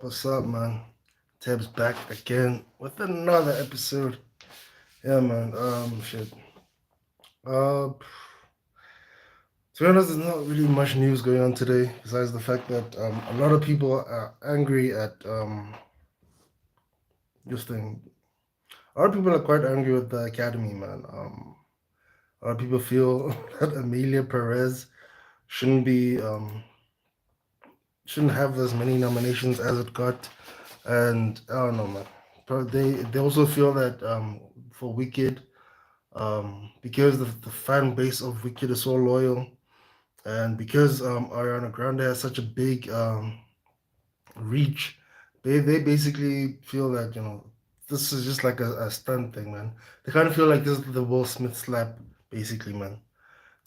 What's up, man? Tab's back again with another episode. Yeah, man. Shit. To be honest, there's not really much news going on today, besides the fact that a lot of people are angry at this thing. A lot of people are quite angry with the Academy, man. A lot of people feel that Emilia Perez shouldn't be shouldn't have as many nominations as it got, and I don't know, man. But they also feel that for Wicked. Because the fan base of Wicked is so loyal, and because Ariana Grande has such a big reach, they basically feel that this is just like a stunt thing, man. They kind of feel like this is the Will Smith slap, basically, man.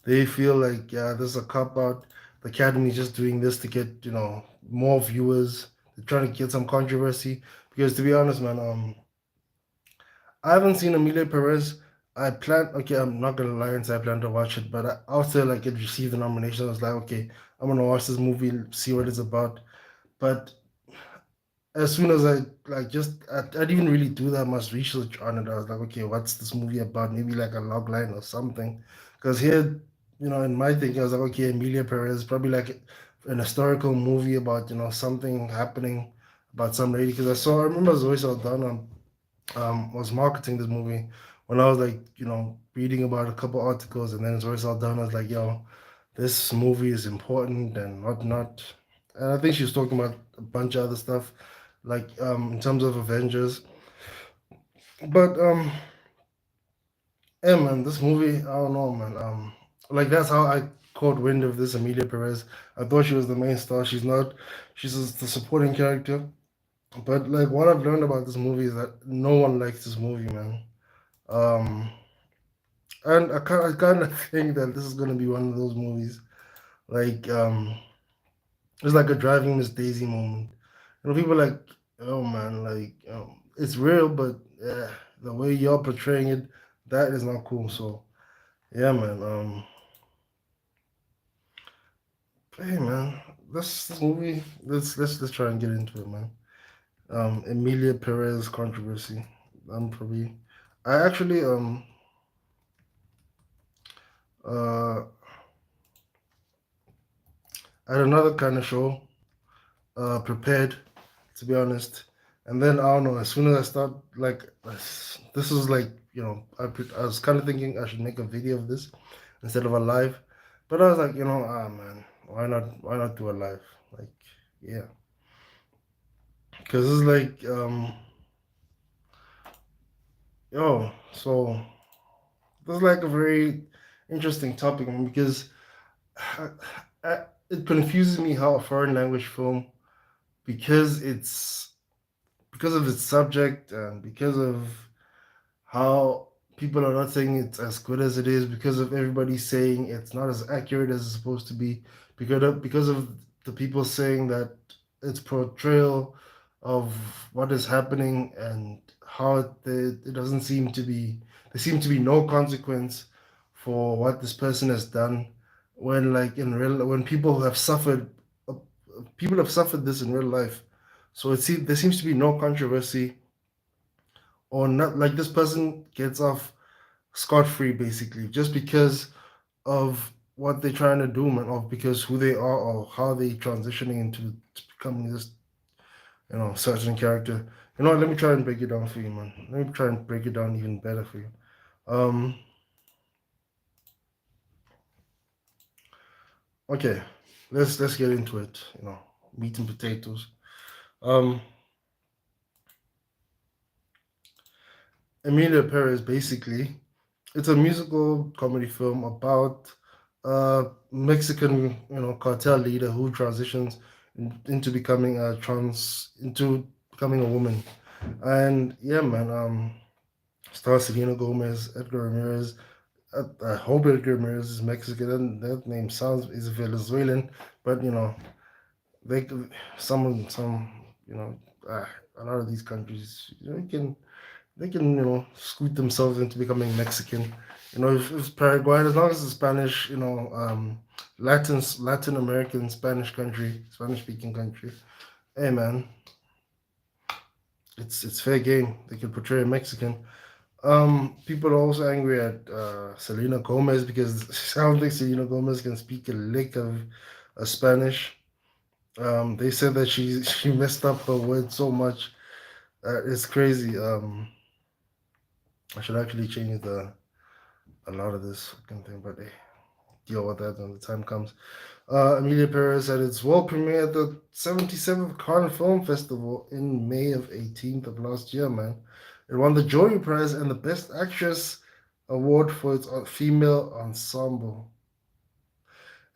They feel like yeah, this is a cop out. The Academy is just doing this to get more viewers. They're trying to get some controversy because to be honest, man, I haven't seen Emilia Perez. I plan. Okay, I'm not gonna lie and say I plan to watch it, but after like it received the nomination, I was like, okay, I'm gonna watch this movie, see what it's about. But as soon as I like I didn't even really do that much research on it. I was like, okay, what's this movie about? Maybe like a log line or something. Because here, in my thinking, I was like, okay, Emilia Perez probably like an historical movie about something happening about some lady. Because I remember Zoe Saldana was marketing this movie when I was like, reading about a couple articles, and then it's always all done. I was like, yo, this movie is important and whatnot. And I think she was talking about a bunch of other stuff, like in terms of Avengers. But yeah, man, this movie, I don't know, man. Like that's how I caught wind of this Emilia Perez. I thought she was the main star. She's not. She's just the supporting character. But like what I've learned about this movie is that no one likes this movie, man. Um, And I kind of think that this is gonna be one of those movies, like it's like a driving Miss Daisy moment. People are like, oh man, like it's real, but the way y'all portraying it, that is not cool. So yeah, man. Hey man, this movie. Let's try and get into it, man. Emilia Perez controversy. I'm probably. I actually uh had another kind of show prepared, to be honest. And then I don't know. As soon as I start, like, this is like I was kind of thinking I should make a video of this instead of a live, but I was like, ah man, why not do a live? Like, yeah, because it's like so this is like a very interesting topic, man, because I, it confuses me how a foreign language film, because because of its subject and because of how people are not saying it's as good as it is, because of everybody saying it's not as accurate as it's supposed to be, because of the people saying that its portrayal of what is happening and how it doesn't seem to be, there seem to be no consequence for what this person has done, when like in real, when uh, people have suffered this in real life. So there seems to be no controversy, or not, like this person gets off scot free basically just because of what they're trying to do, man, or because who they are or how they transitioning into becoming this, certain character. You know what? Let me try and break it down for you, man. Let me try and break it down even better for you. Um, okay, let's get into it. Meat and potatoes. Um, Emilia Perez basically, it's a musical comedy film about a Mexican, cartel leader who transitions into becoming into becoming a woman. And yeah, man, stars Selena Gomez, Edgar Ramirez. I hope Edgar Ramirez is Mexican. That name sounds is Venezuelan, but they some a lot of these countries, they can scoot themselves into becoming Mexican. If it's Paraguay, as long as it's Spanish, Latin American Spanish speaking country. Hey man, it's fair game. They can portray a Mexican. People are also angry at Selena Gomez because I don't think Selena Gomez can speak a lick of Spanish. They said that she messed up her words so much. It's crazy. I should actually change the a lot of this fucking thing, but hey, deal with that when the time comes. Emilia Perez had its world premiere at the 77th Cannes Film Festival in May of 18th of last year, man. It won the Jury Prize and the Best Actress award for its female ensemble.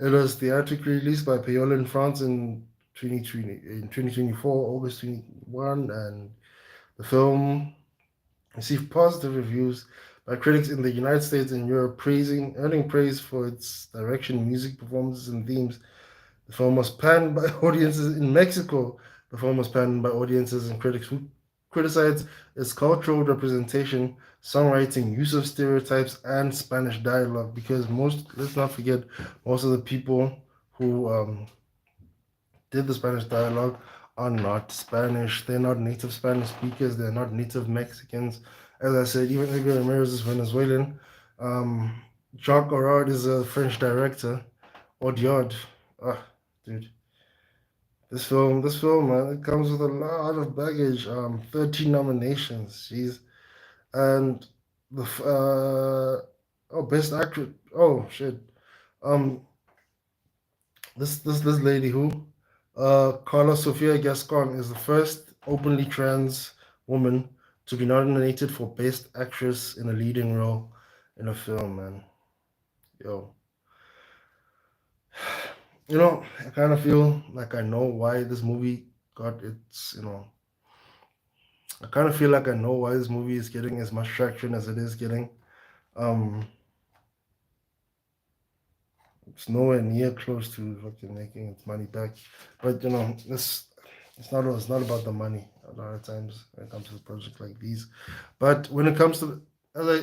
It was theatrically released by Payola in France in 2024, August 21, and the film received positive reviews by critics in the United States and Europe, earning praise for its direction, music, performances, and themes. The film was panned by audiences in Mexico. The film was panned by audiences and critics who criticized its cultural representation, songwriting, use of stereotypes, and Spanish dialogue. Because let's not forget, most of the people who did the Spanish dialogue are not Spanish. They're not native Spanish speakers. They're not native Mexicans. As I said, even Edgar Ramirez is Venezuelan. Um, Jacques Auard is a French director. Audiard. Ah, dude. This film, man, it comes with a lot of baggage. 13 nominations. Jeez. And the best actress. Oh shit. Um, this lady who, Carla Sofia Gascon is the first openly trans woman to be nominated for best actress in a leading role in a film. Man, yo, I kind of feel like I know why this movie got its. I kind of feel like I know why this movie is getting as much traction as it is getting. Um, it's nowhere near close to fucking making its money back. But this it's not about the money a lot of times when it comes to a project like these. But when it comes to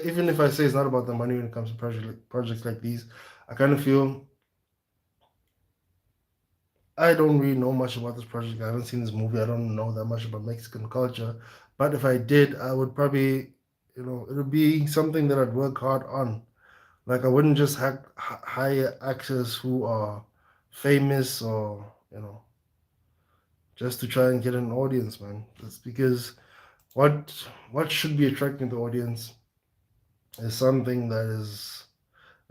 even if I say it's not about the money when it comes to projects like these, I kind of feel I don't really know much about this project. I haven't seen this movie. I don't know that much about Mexican culture. But if I did, I would probably, it would be something that I'd work hard on. Like I wouldn't just hire actors who are famous or just to try and get an audience, man. That's because what what should be attracting the audience is something that is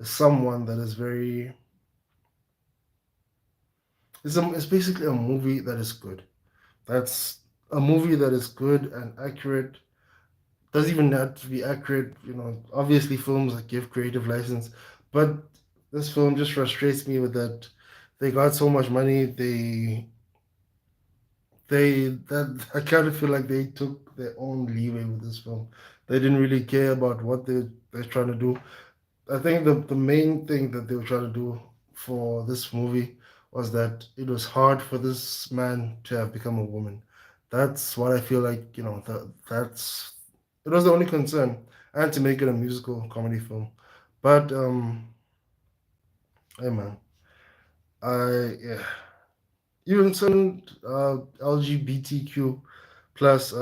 someone that is very. It's basically a movie that is good. That's a movie that is good and accurate. Doesn't even have to be accurate. Obviously films that give creative license, but this film just frustrates me with that. They got so much money. That I kind of feel like they took their own leeway with this film. They didn't really care about what they're trying to do. I think the main thing that they were trying to do for this movie was that it was hard for this man to have become a woman. That's what I feel like, that's it was the only concern. And to make it a musical comedy film. But hey man, yeah. Even some LGBTQ plus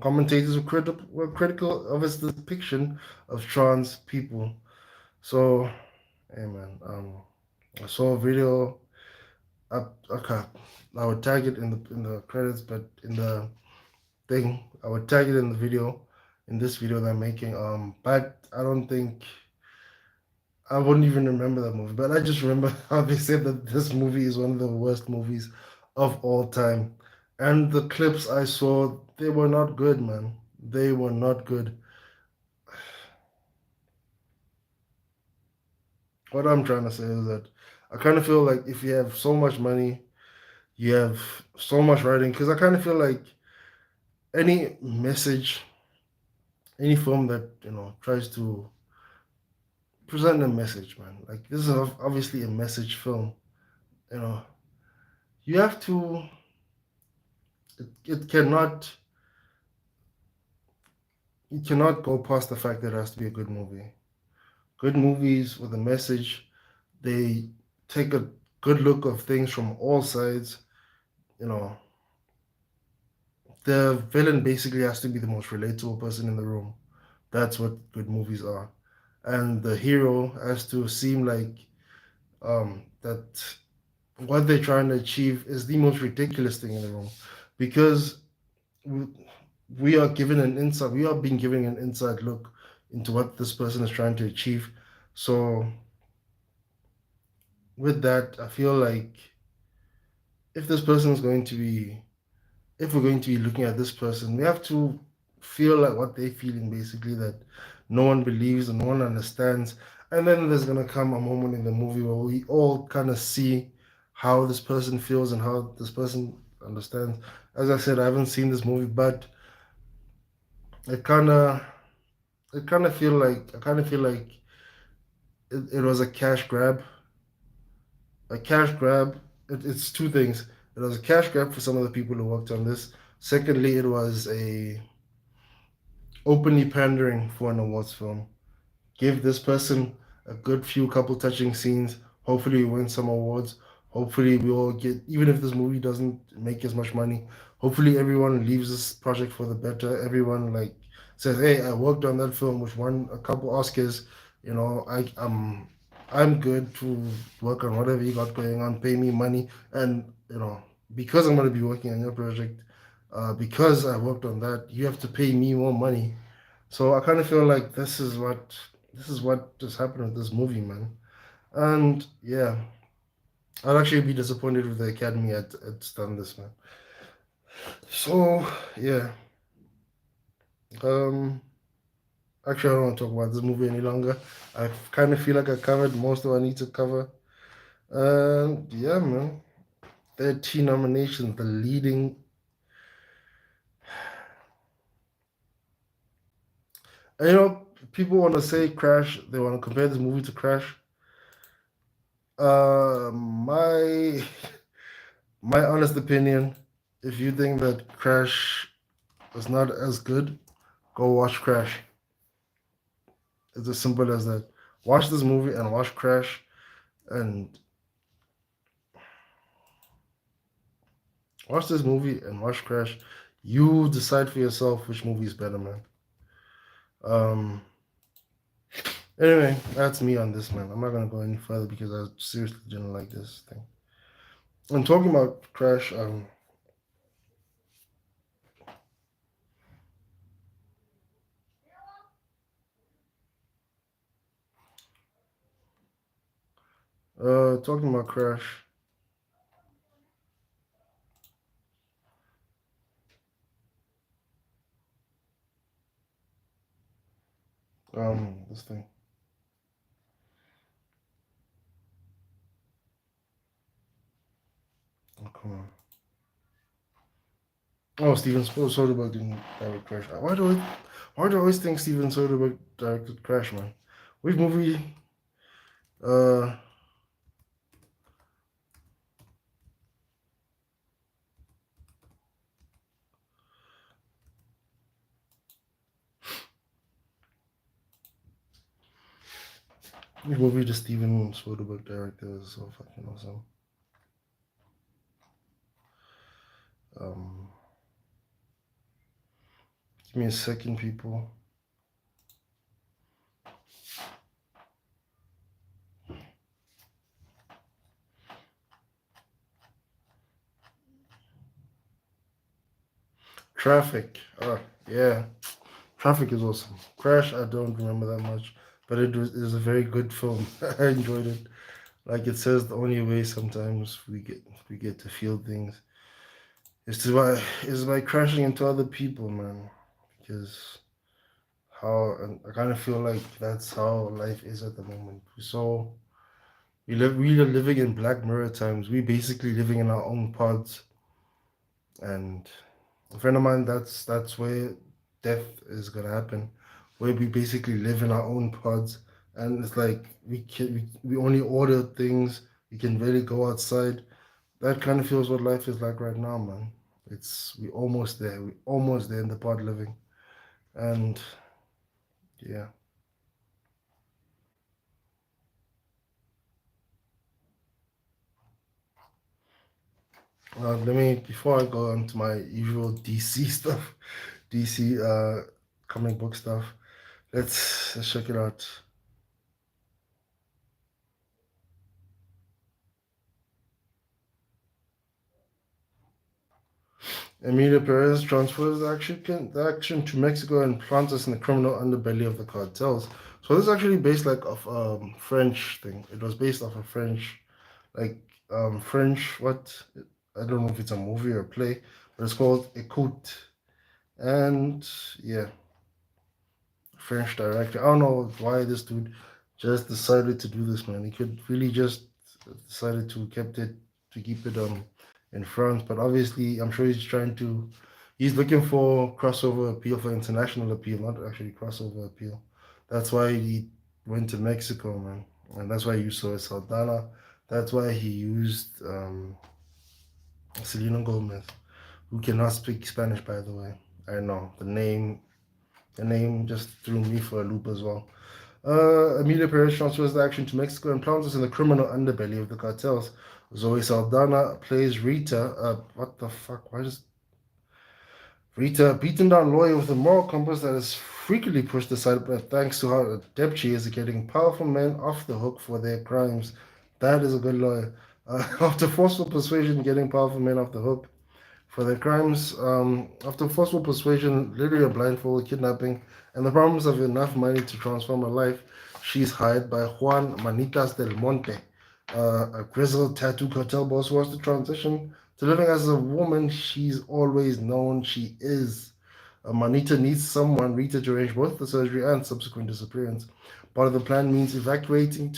commentators were critical of its depiction of trans people. So hey man, I saw a video. Okay, I would tag it in the credits, but in the thing, I would tag it in the video, in this video that I'm making. But I don't think I wouldn't even remember that movie. But I just remember how they said that this movie is one of the worst movies of all time. And the clips I saw, they were not good, man. They were not good. What I'm trying to say is that I kind of feel like if you have so much money, you have so much writing, because I kind of feel like any message, any film that tries to present a message, man. Like this is obviously a message film. You know, you have to. It cannot. You cannot go past the fact that it has to be a good movie. Good movies with a message, they take a good look of things from all sides. You know, the villain basically has to be the most relatable person in the room. That's what good movies are. And the hero has to seem like that what they're trying to achieve is the most ridiculous thing in the room. Because we, we are given an insight, we are being given an inside look into what this person is trying to achieve. So with that, I feel like if this person is going to be if we're going to be looking at this person, we have to feel like what they're feeling, basically, that no one believes and no one understands. And then there's gonna come a moment in the movie where we all kind of see how this person feels and how this person understands. As I said, I haven't seen this movie, but it kind of I kind of feel like it was a cash grab. A cash grab. It's two things. It was a cash grab for some of the people who worked on this. Secondly, it was a openly pandering for an awards film. Give this person a good few couple touching scenes. Hopefully, we win some awards. Hopefully, we all get, even if this movie doesn't make as much money, hopefully, everyone leaves this project for the better. Everyone, like, says, hey, I worked on that film, which won a couple Oscars. You know, I'm good to work on whatever you got going on. Pay me money. And, because I'm going to be working on your project, because I worked on that, you have to pay me more money. So I kind of feel like this is what just happened with this movie, man. And yeah, I'd actually be disappointed if the Academy had done this, man. So yeah, um, actually I don't want to talk about this movie any longer. I kind of feel like I covered most of what I need to cover. And yeah, man, 13 nominations, the leading. And, people want to say Crash. They want to compare this movie to Crash. My my honest opinion, if you think that Crash was not as good, go watch Crash. It's as simple as that. Watch this movie and watch Crash, and watch this movie and watch Crash. You decide for yourself which movie is better, man. Um. Anyway, that's me on this, man. I'm not gonna go any further because I seriously didn't like this thing. I'm talking about Crash. Talking about Crash. This thing. Oh, come on. Oh, Steven Soderbergh didn't direct Crash. Why do I always think Steven Soderbergh directed Crash, man? Which movie? Uh, which movie does Steven Soderbergh direct that was so fucking awesome? Um, Give me a second, people. Traffic. Yeah. Traffic is awesome. Crash, I don't remember that much, but it was a very good film. I enjoyed it. Like it says, the only way sometimes we get to feel things is by crashing into other people, man. Because and I kind of feel like that's how life is at the moment. We are living in Black Mirror times. We basically living in our own pods, and a friend of mine, that's where death is gonna happen, where we basically live in our own pods, and it's like we only order things. We can really go outside. That kind of feels what life is like right now, man. We almost there. We almost there in the pod living, and yeah. Let me before I go on to my usual DC stuff, DC comic book stuff. Let's check it out. Emilia Perez transfers the action to Mexico and plants us in the criminal underbelly of the cartels. So this is actually based like off French thing. It was based off a French like French what I don't know if it's a movie or a play, but it's called Écoute. And yeah, French director. I don't know why this dude just decided to do this, man. He could really just decided to keep it in France, but obviously I'm sure he's looking for crossover appeal for international appeal, not actually crossover appeal. That's why he went to Mexico, man, and that's why he used Zoe Saldana. That's why he used Selena Gomez, who cannot speak Spanish, by the way. I know the name just threw me for a loop as well. Emilia Perez transfers the action to Mexico and plants us in the criminal underbelly of the cartels. Zoe Saldana plays Rita. What the fuck? Why does Rita, a beaten down lawyer with a moral compass that is frequently pushed aside, but thanks to how adept she is at getting powerful men off the hook for their crimes. That is a good lawyer. After forceful persuasion, getting powerful men off the hook for their crimes, after forceful persuasion, literally a blindfold, kidnapping, and the promise of enough money to transform her life, she's hired by Juan Manitas del Monte, a grizzled tattoo cartel boss who wants to transition to living as a woman she's always known she is. Manita needs someone, Rita, to arrange both the surgery and subsequent disappearance. Part of the plan means evacuating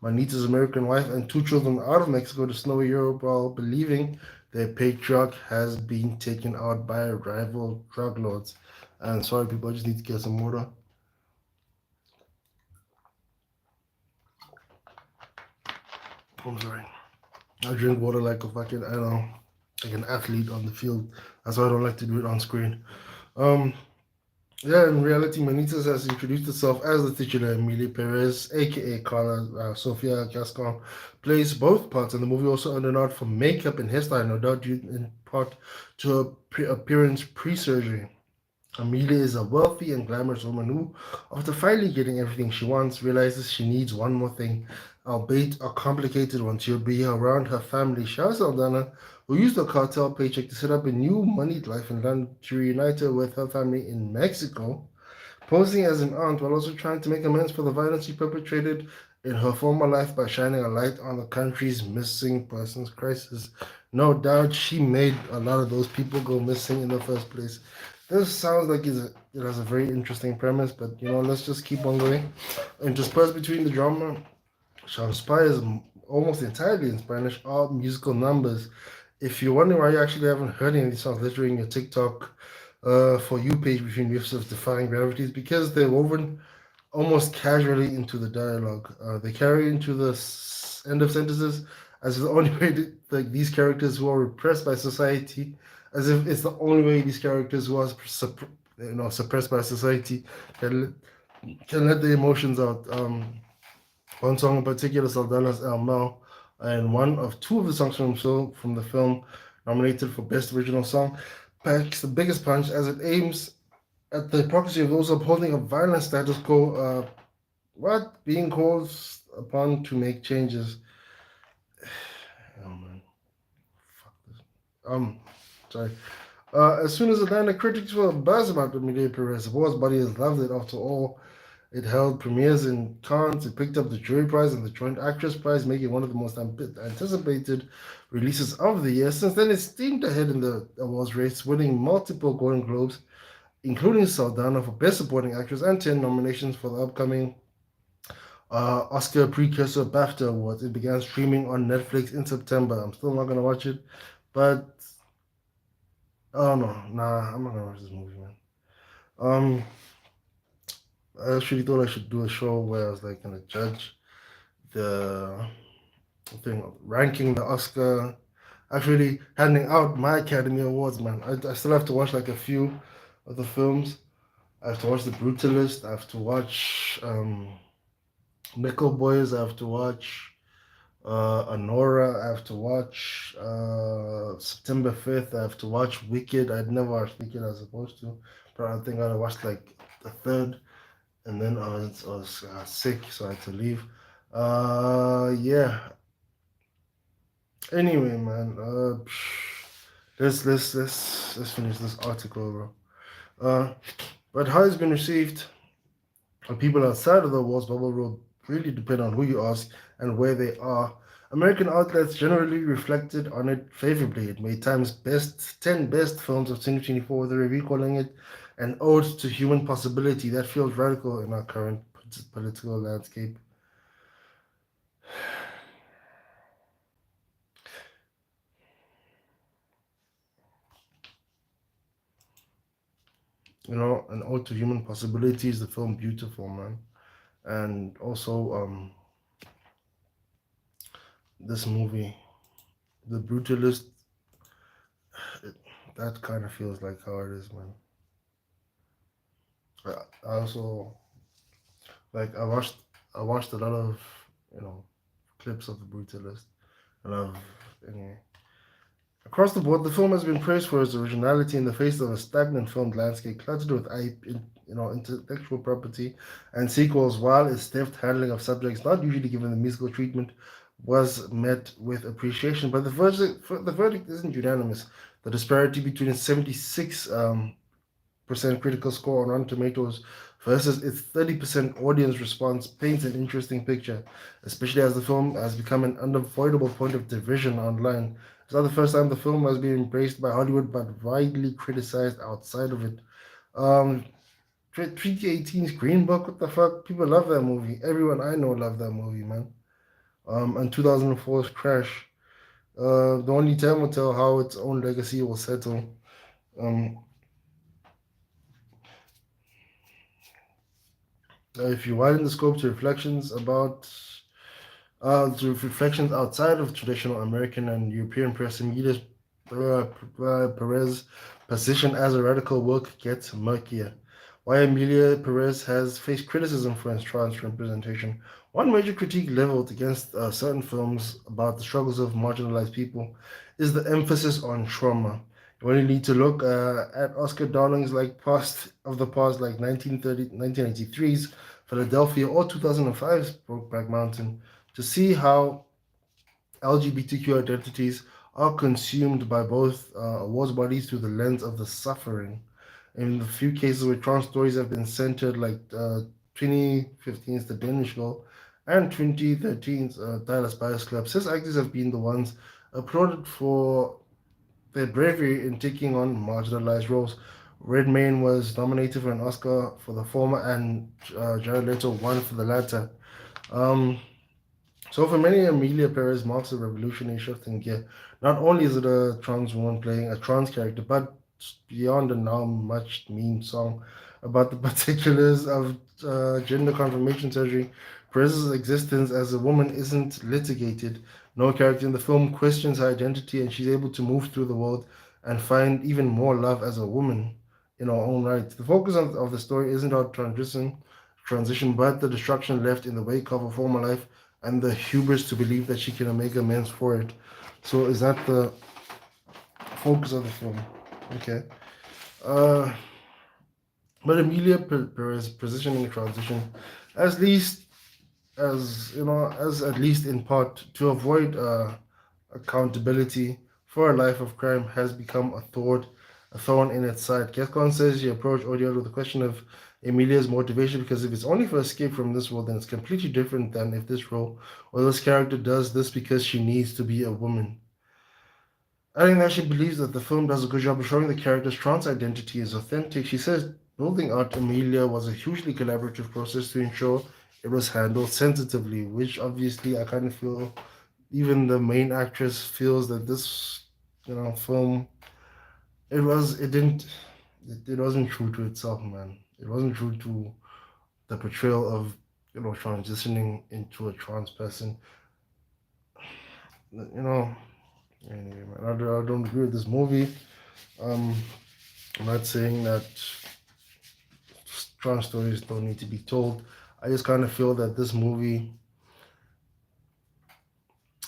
Manita's American wife and two children out of Mexico to snowy Europe while believing their patriarch has been taken out by rival drug lords. And sorry, people, I just need to get some water. I'm sorry. I drink water like a fucking, I don't know, like an athlete on the field. That's why I don't like to do it on screen. Um, Yeah, in reality, Manitas has introduced herself as the titular Emilia Perez, aka Carla Sofia Gascon, plays both parts, and the movie also earned an award for makeup and hairstyle, no doubt due in part to her appearance pre-surgery. Amelia is a wealthy and glamorous woman who, after finally getting everything she wants, realizes she needs one more thing, albeit a complicated one. She'll be around her family. Shah Saldana, who used the cartel paycheck to set up a new moneyed life in London to reunite her with her family in Mexico, posing as an aunt while also trying to make amends for the violence she perpetrated in her former life by shining a light on the country's missing persons crisis. No doubt she made a lot of those people go missing in the first place. This sounds like it has a very interesting premise, but let's just keep on going. Interspersed between the drama, Shakespeare is almost entirely in Spanish, all musical numbers. If you're wondering why you actually haven't heard any of these songs literally in your TikTok For You page between riffs of defying gravities, because they're woven almost casually into the dialogue. They carry into the end of sentences as if the only way like these characters who are repressed by society, as if it's the only way these characters who are suppressed by society can can let the emotions out. One song in particular, Saldana's El Mel, and one of two of the songs from the film nominated for Best Original Song, packs the biggest punch as it aims at the hypocrisy of those upholding a violent status quo, what being called upon to make changes. Oh man, fuck this. Sorry. As soon as Atlanta critics were buzz about Emilia Perez, the boss body has loved it. After all, it held premieres in Cannes. It picked up the Jury Prize and the Joint Actress Prize, making it one of the most anticipated releases of the year. Since then, it steamed ahead in the awards race, winning multiple Golden Globes, including Saldana for Best Supporting Actress and 10 nominations for the upcoming Oscar precursor BAFTA Awards. It began streaming on Netflix in September. I'm still not gonna watch it, but oh no, nah, I'm not gonna watch this movie, man. Um, I actually thought I should do a show where I was like gonna judge the thing, ranking the Oscar, actually handing out my Academy Awards, man. I still have to watch like a few of the films. I have to watch The Brutalist. I have to watch Nickel Boys. I have to watch Honora, I have to watch. September 5th, I have to watch Wicked. I'd never watched Wicked, I was supposed to, but I think I watched like the third, and then I was sick, so I had to leave. Yeah. Anyway, man. Let's finish this article, bro. But how it's been received and people outside of the walls bubble will really depend on who you ask and where they are. American outlets generally reflected on it favorably. It made Time's best 10 best films of 2024 with a review calling it an ode to human possibility that feels radical in our current political landscape. An ode to human possibility is the film beautiful, man. And also, this movie, The Brutalist, it, that kind of feels like how it is, man. I also like I watched a lot of you know clips of The Brutalist, and I've anyway. Across the board, the film has been praised for its originality in the face of a stagnant filmed landscape cluttered with intellectual property and sequels, while its deft handling of subjects not usually given the musical treatment was met with appreciation. But the verdict isn't unanimous. The disparity between 76 percent critical score on Rotten Tomatoes versus its 30% audience response paints an interesting picture, especially as the film has become an unavoidable point of division online. It's not the first time the film has been embraced by Hollywood but widely criticized outside of it. Um, 2018's Green Book, what the fuck? People love that movie. Everyone I know loved that movie, man. And 2004's Crash. The only time will tell how its own legacy will settle. Um, if you widen the scope to reflections outside of traditional American and European press, Emilia Perez position as a radical work gets murkier. Why Emilia Perez has faced criticism for its trans representation. One major critique leveled against certain films about the struggles of marginalized people is the emphasis on trauma. You only need to look at Oscar darlings like 1983's Philadelphia or 2005's Brokeback Mountain to see how LGBTQ identities are consumed by both awards bodies through the lens of the suffering. In the few cases where trans stories have been centered, like 2015's The Danish Girl and 2013's Dallas Buyers Club, cis actors have been the ones applauded for their bravery in taking on marginalized roles. Redmayne was nominated for an Oscar for the former, and Jared Leto won for the latter. Um, so for many, Emilia Perez marks a revolutionary shift in gear. Not only is it a trans woman playing a trans character, but beyond a now much meme song about the particulars of gender confirmation surgery, Perez's existence as a woman isn't litigated. No character in the film questions her identity, and she's able to move through the world and find even more love as a woman in her own right. The focus of the story isn't our transition, but the destruction left in the wake of a former life and the hubris to believe that she can make amends for it. So is that the focus of the film? Okay. Uh, but Emilia Perez positioning transition, at least as at least in part to avoid accountability for a life of crime has become a thorn in its side. Gascon says he approached audio with the question of Emilia's motivation because if it's only for escape from this world, then it's completely different than if this role or this character does this because she needs to be a woman. I think that she believes that the film does a good job of showing the character's trans identity is authentic. She says building out Emilia was a hugely collaborative process to ensure it was handled sensitively, which obviously I kind of feel even the main actress feels that this, film it didn't it wasn't true to itself, man. It wasn't true to the portrayal of transitioning into a trans person. You know, anyway, man, I don't agree with this movie. Um, I'm not saying that trans stories don't need to be told. I just kind of feel that this movie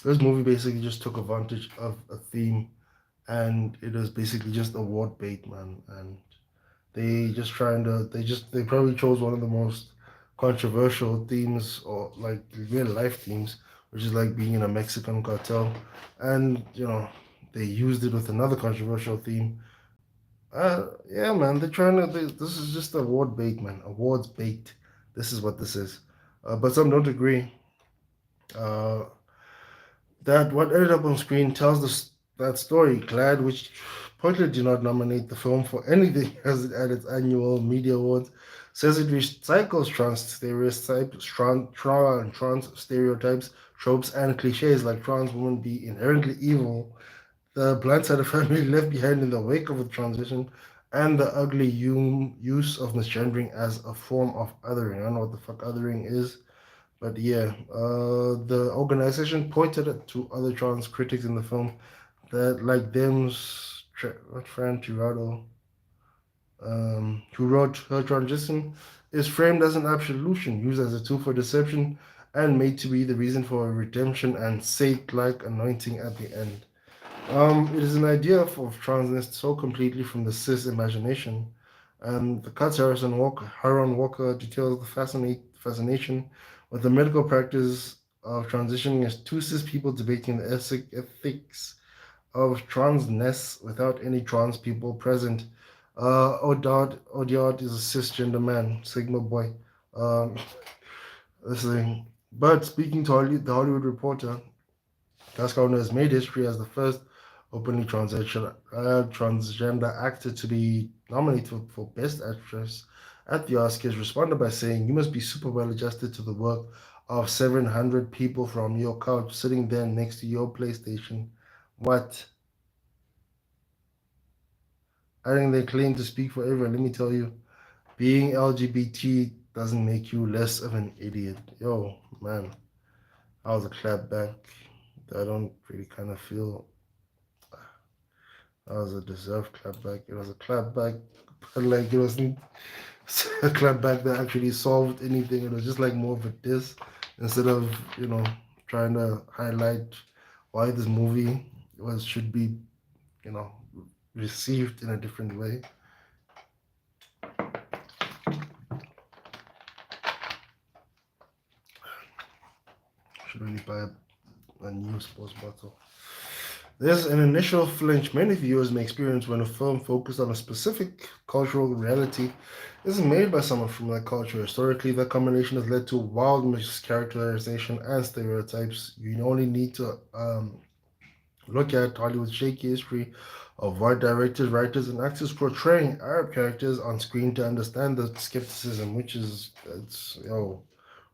This movie basically just took advantage of a theme, and it was basically just award bait, man. And they probably chose one of the most controversial themes or like real life themes, which is like being in a Mexican cartel, and they used it with another controversial theme. Yeah, man, this is just award bait, man. Awards bait. This is what this is. But some don't agree. Uh, that what ended up on screen tells that story. Glad, which pointedly did not nominate the film for anything as it at its annual media awards, says it recycles trans stereotypes, tropes, and cliches like trans women be inherently evil, the blindsided family left behind in the wake of the transition, and the ugly use of misgendering as a form of othering. I don't know what the fuck othering is. But yeah, the organization pointed to other trans critics in the film that, like Fran Tirado, who wrote her transition, is framed as an absolution, used as a tool for deception, and made to be the reason for a redemption and saint-like anointing at the end. It is an idea of transness so completely from the cis imagination. And the cuts Haron Walker details the fascination with the medical practice of transitioning as two cis people debating the ethics of transness without any trans people present. Odiard is a cisgender man, Sigma boy. Um, listening. But speaking to the Hollywood Reporter, Gascon has made history as the first openly transgender actor to be nominated for Best Actress at the Oscars. Responded by saying, "You must be super well adjusted to the work of 700 people from your couch sitting there next to your PlayStation." What? I think they claim to speak for everyone. Let me tell you, being LGBT doesn't make you less of an idiot. Yo, man, I was a clap back. I don't really kind of feel that was a deserved clapback. It was a clapback, but like it wasn't a clapback that actually solved anything. It was just like more of a diss instead of trying to highlight why this movie was should be you know received in a different way. Should really buy a new sports bottle. There's an initial flinch many viewers may experience when a film focused on a specific cultural reality is made by someone from that culture. Historically, that combination has led to wild mischaracterization and stereotypes. You only need to look at Hollywood's shaky history of white directors, writers, and actors portraying Arab characters on screen to understand the skepticism, which is,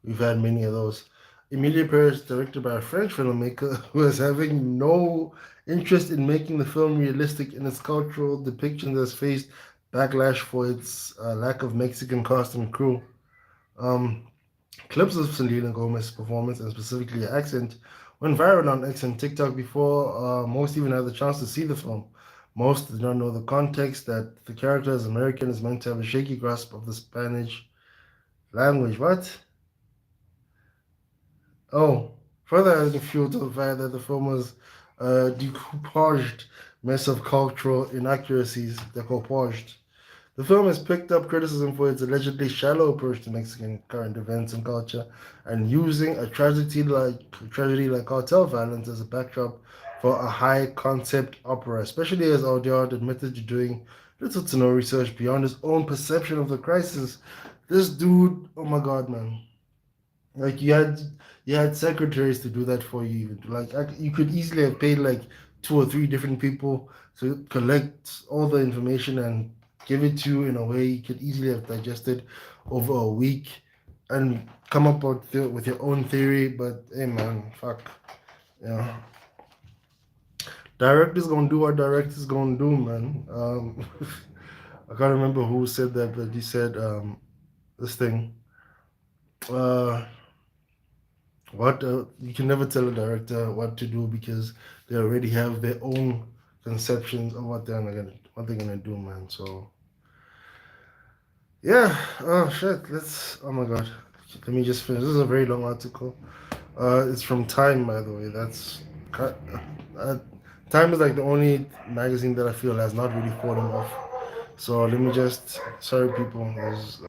we've had many of those. Emilia Perez, directed by a French filmmaker who is having no interest in making the film realistic in its cultural depictions, has faced backlash for its lack of Mexican cast and crew. Um, Clips of Selena Gomez's performance and specifically her accent went viral on X and TikTok before most even had the chance to see the film. Most did not know the context that the character as American is meant to have a shaky grasp of the Spanish language. What? Oh, further adding fuel to the fact that the film was a decoupaged mess of cultural inaccuracies. Decoupaged. The film has picked up criticism for its allegedly shallow approach to Mexican current events and culture, and using a tragedy like cartel violence as a backdrop for a high concept opera, especially as Audiard admitted to doing little to no research beyond his own perception of the crisis. This dude, oh my god, man! Like you had secretaries to do that for you. Like you could easily have paid like two or three different people to collect all the information and give it to you in a way you could easily have digested over a week and come up with your own theory. But hey, man, fuck, you know, directors gonna do what directors gonna do, man. I can't remember who said that, but he said this thing. Uh, What you can never tell a director what to do because they already have their own conceptions of what they're gonna do, man. So yeah. Oh shit. Oh my god. Let me just finish. This is a very long article. It's from Time, by the way. Uh, Time is like the only magazine that I feel has not really fallen off. So let me just sorry people. There's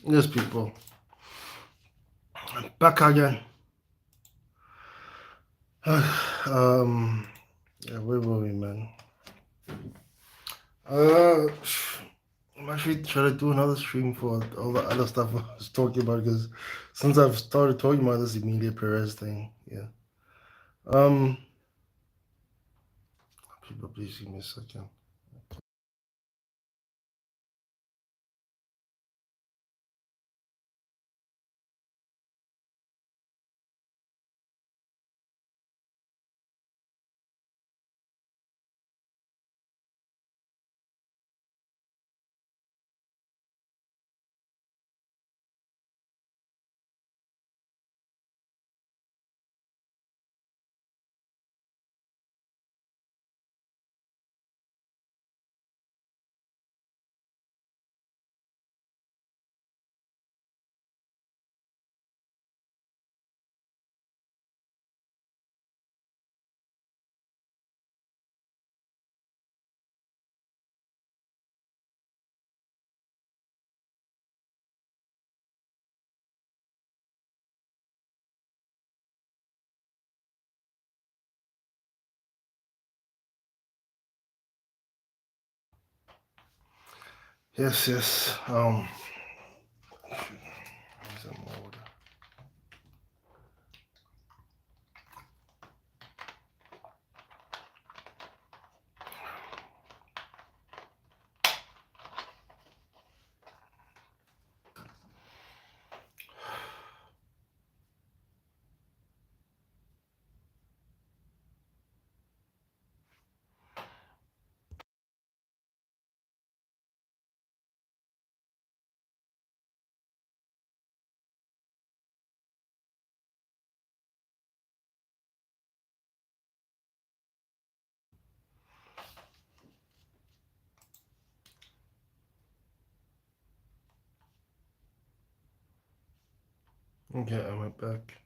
Yes, people. Back again. Yeah, where were we, man? Uh, I'm actually trying to do another stream for all the other stuff I was talking about because since I've started talking about this Emilia Perez thing, yeah. Um, people, please give me a second. Yes, yes. Some order. Okay, I went back.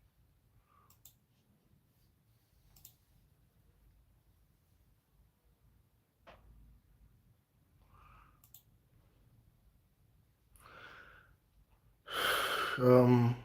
Um,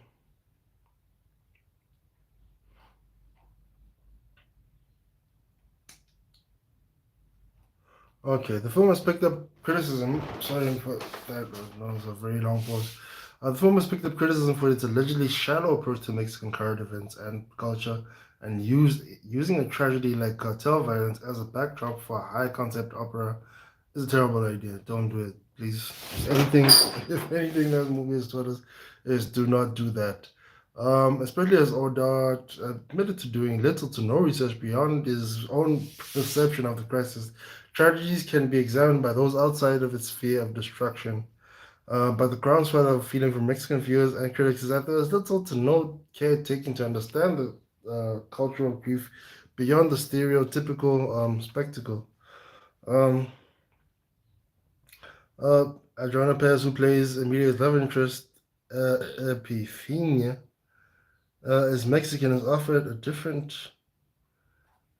okay, the film has picked up criticism. Sorry for that. That was a very long pause. The film has picked up criticism for its allegedly shallow approach to Mexican current events and culture, and using a tragedy like cartel violence as a backdrop for a high concept opera is a terrible idea. Don't do it, please. If anything, if anything that movie has taught us is do not do that. Especially as Odard admitted to doing little to no research beyond his own perception of the crisis. Tragedies can be examined by those outside of its sphere of destruction. But the groundswell of feeling from Mexican viewers and critics is that there is little to no care taken to understand the cultural grief beyond the stereotypical spectacle. Um, Adriana Perez, who plays Emilia's love interest, Epifania, is Mexican, is offered a different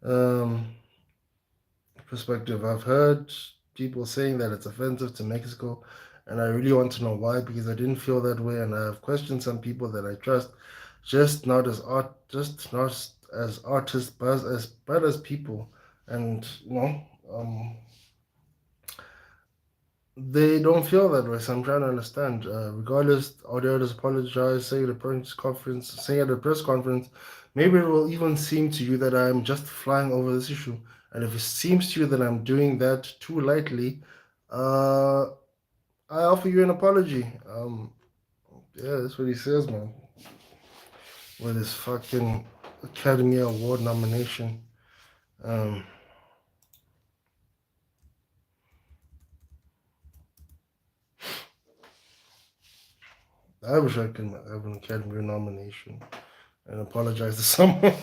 um, perspective. I've heard people saying that it's offensive to Mexico, and I really want to know why because I didn't feel that way, and I've questioned some people that I trust, just not as artists, but as people, and they don't feel that way. So I'm trying to understand. Regardless, audio has apologized, saying at a press conference, maybe it will even seem to you that I'm just flying over this issue. And if it seems to you that I'm doing that too lightly, uh, I offer you an apology. Yeah, that's what he says, man. With his fucking Academy Award nomination. Um, I wish I could have an Academy nomination and apologize to someone.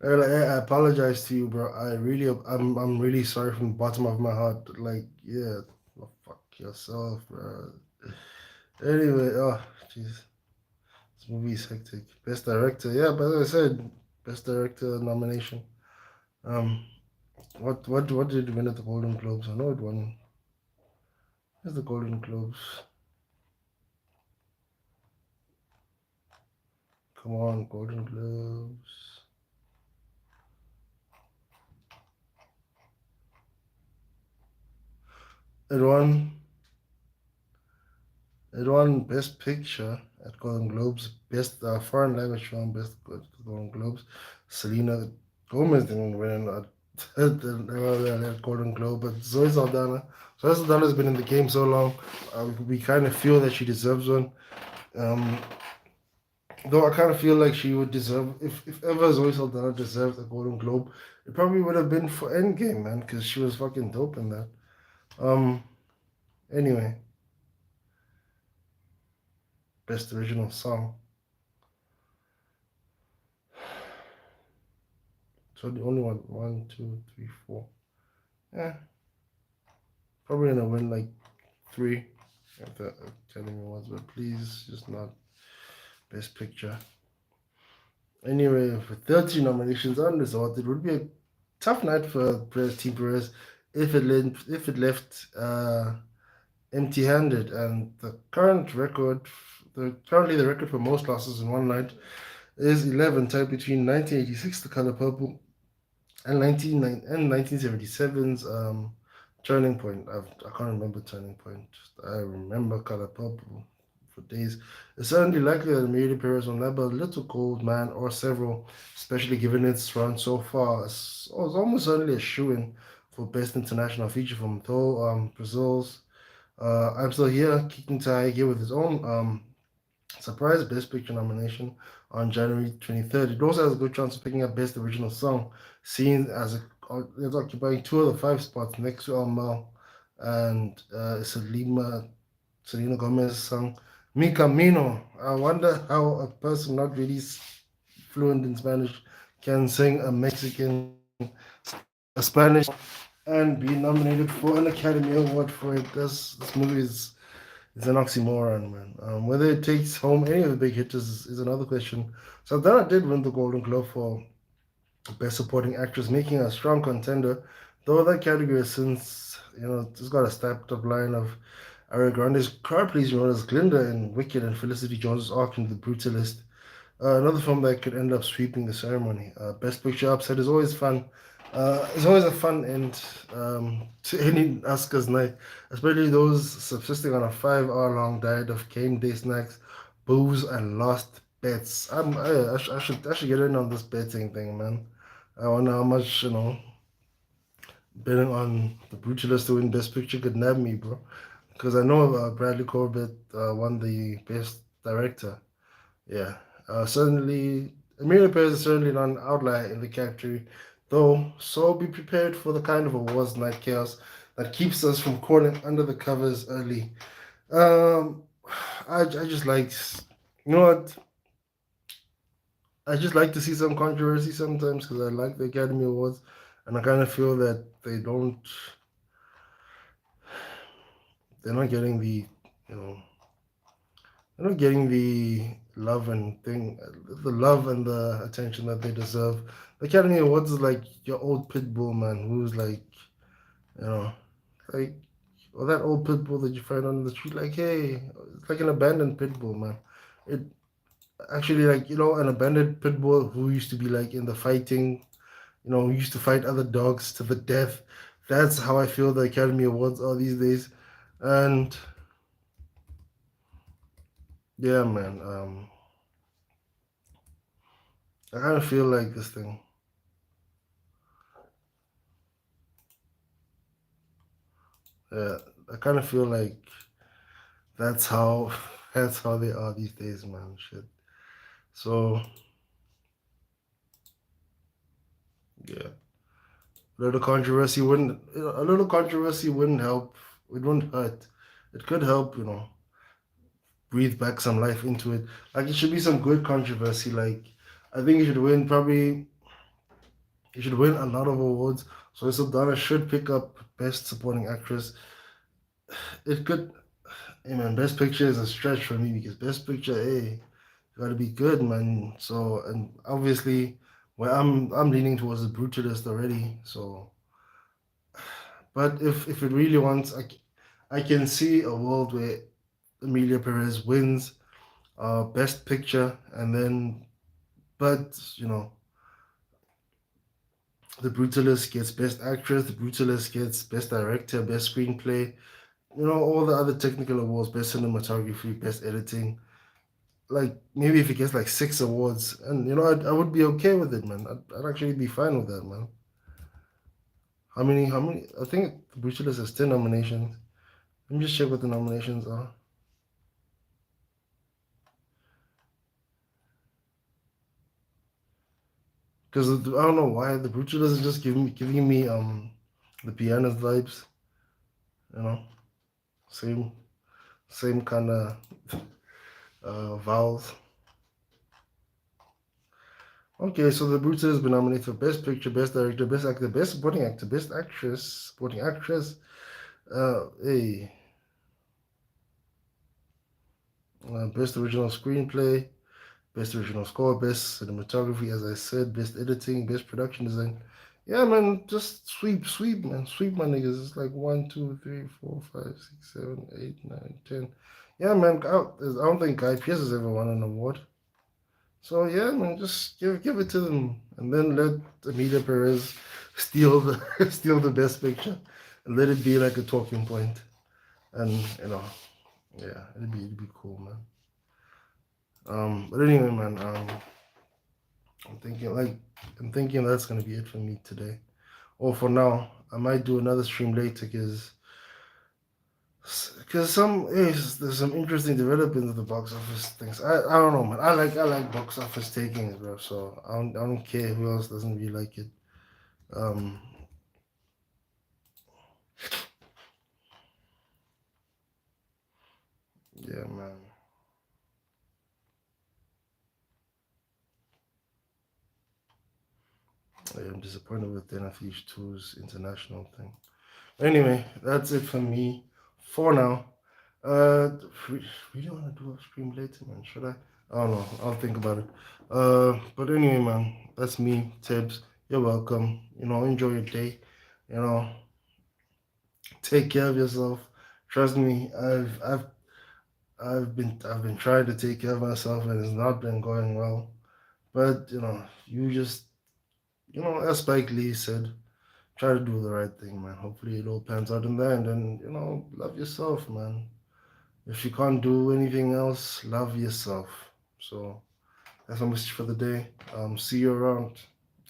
I apologize to you, bro. I'm really sorry from the bottom of my heart. Like, yeah, well, fuck yourself, bro. Anyway, oh, jeez, this movie is hectic. Best director, yeah, but as I said, best director nomination. Um, what did it win at the Golden Globes? I know it won. Where's the Golden Globes? Come on, Golden Globes. It won. It won Best Picture at Golden Globes, Best Foreign Language Film, Best Golden Globes. Selena Gomez didn't win at Golden Globe, but Zoe Saldana has been in the game so long. We kind of feel that she deserves one. Um, though I kind of feel like she would deserve, if ever Zoe Saldana deserved a Golden Globe, it probably would have been for Endgame, man, because she was fucking dope in that. Um, anyway, Best Original Song. So the only one, one, two, three, four. Yeah, probably gonna win like three. If that telling me once, but please just not Best Picture. Anyway, for 30 nominations unresolved, it would be a tough night for Team Perez if it left empty-handed. And currently the record for most losses in one night is 11, tied between 1986, The Color Purple, and 1977's Turning Point. I can't remember Turning Point. I remember Color Purple for days. It's certainly likely that Emilia Perez will nab a little gold man or several, especially given its run so far. It's almost certainly a shoe-in for Best International Feature Film, though Brazil's I'm Still Here, kicking to high gear with his own surprise Best Picture nomination on January 23rd. It also has a good chance of picking up Best Original Song, seen as it's occupying two of the five spots next to El Mal and Selena Gomez's song Mi Camino. I wonder how a person not really fluent in Spanish can sing a Mexican, a Spanish, and be nominated for an Academy Award for it. This movie is it's an oxymoron, man. Whether it takes home any of the big hitters is another question. Saldana did win the Golden Globe for Best Supporting Actress, making her a strong contender. Though that category has since, just got a stepped up line of Ariana Grande's crowd pleasing role as Glinda in Wicked and Felicity Jones's arc in The Brutalist. Another film that could end up sweeping the ceremony. Best Picture upset is always fun. It's always a fun end to any Oscars night, especially those subsisting on a 5 hour long diet of game day snacks, booze, and lost bets. I should get in on this betting thing, man. I wonder how much betting on The Brutalist to win Best Picture could nab me, bro. Because I know Bradley Corbett won the Best Director. Yeah, certainly, Emilia Perez is certainly not an outlier in the category, though, so be prepared for the kind of awards night chaos that keeps us from crawling under the covers early. Um, I just like, you know what? I just like to see some controversy sometimes because I like the Academy Awards, and I kind of feel that they're not getting you know, they're not getting the love and the attention that they deserve. The Academy Awards is like your old pit bull man who's like, you know, like, or that old pit bull that you find on the street. Like, hey, it's like an abandoned pit bull, man. It actually like an abandoned pit bull who used to be like in the fighting, who used to fight other dogs to the death. That's how I feel the Academy Awards are these days, and yeah, man. I kind of feel like this thing. Yeah, I kind of feel like that's how that's how they are these days, man. Shit. So yeah, a little controversy wouldn't help. It wouldn't hurt. It could help, breathe back some life into it. Like it should be some good controversy. Like I think it should win a lot of awards. So Saldana should pick up Best Supporting Actress. It could. Hey man, Best Picture is a stretch for me because Best Picture, hey, gotta be good, man. So and obviously, well, I'm leaning towards the brutalist already. So, but if it really wants, I can see a world where Emilia Perez wins Best Picture, and then But the Brutalist gets Best Actress, the Brutalist gets Best Director, Best Screenplay, all the other technical awards, Best Cinematography, Best Editing. Like, maybe if it gets like 6 awards, and I would be okay with it, man. I'd actually be fine with that, man. How many? I think the Brutalist has 10 nominations. Let me just check what the nominations are. Because I don't know why the Brutalist is just giving me the pianist vibes, you know, same same kind of vowels. Okay, so the Brutalist has been nominated for Best Picture, Best Director, Best Actor, Best Supporting Actor, Best Actress, Supporting Actress, hey, Best Original Screenplay, Best Original Score, Best Cinematography, as I said, Best Editing, Best Production Design. Yeah, man, just sweep, man, sweep my niggas. It's like 1, 2, 3, 4, 5, 6, 7, 8, 9, 10. Yeah, man, I don't think Guy Pearce has ever won an award. So yeah, man, just give it to them, and then let Emilia Perez steal the steal the best picture, and let it be like a talking point, and yeah, it'd be cool, man. But anyway, man, I'm thinking like I'm thinking that's gonna be it for me today. Or for now, I might do another stream later because there's some interesting developments of the box office things. I don't know, man. I like box office takings, bro. So I don't care who else doesn't really like it. Um, yeah, man. I'm disappointed with Tenafis 2's international thing. Anyway, that's it for me for now. Uh, we really want to do a stream later, man. Should I? I don't know. I'll think about it. But anyway, man, that's me, Tibbs. You're welcome. Enjoy your day. You know, take care of yourself. Trust me, I've been trying to take care of myself, and it's not been going well. But you just as Spike Lee said, try to do the right thing, man. Hopefully it all pans out in the end, and love yourself, man. If you can't do anything else, love yourself. So that's my message for the day. See you around.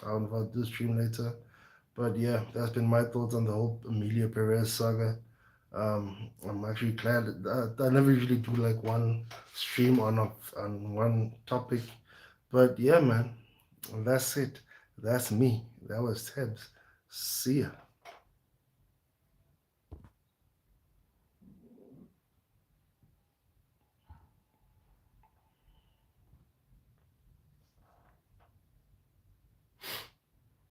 I'll invite this stream later. But yeah, that's been my thoughts on the whole Emilia Perez saga. I'm actually glad that I never usually do like one stream on one topic. But yeah, man, that's it. That's me. That was Tebs. See ya.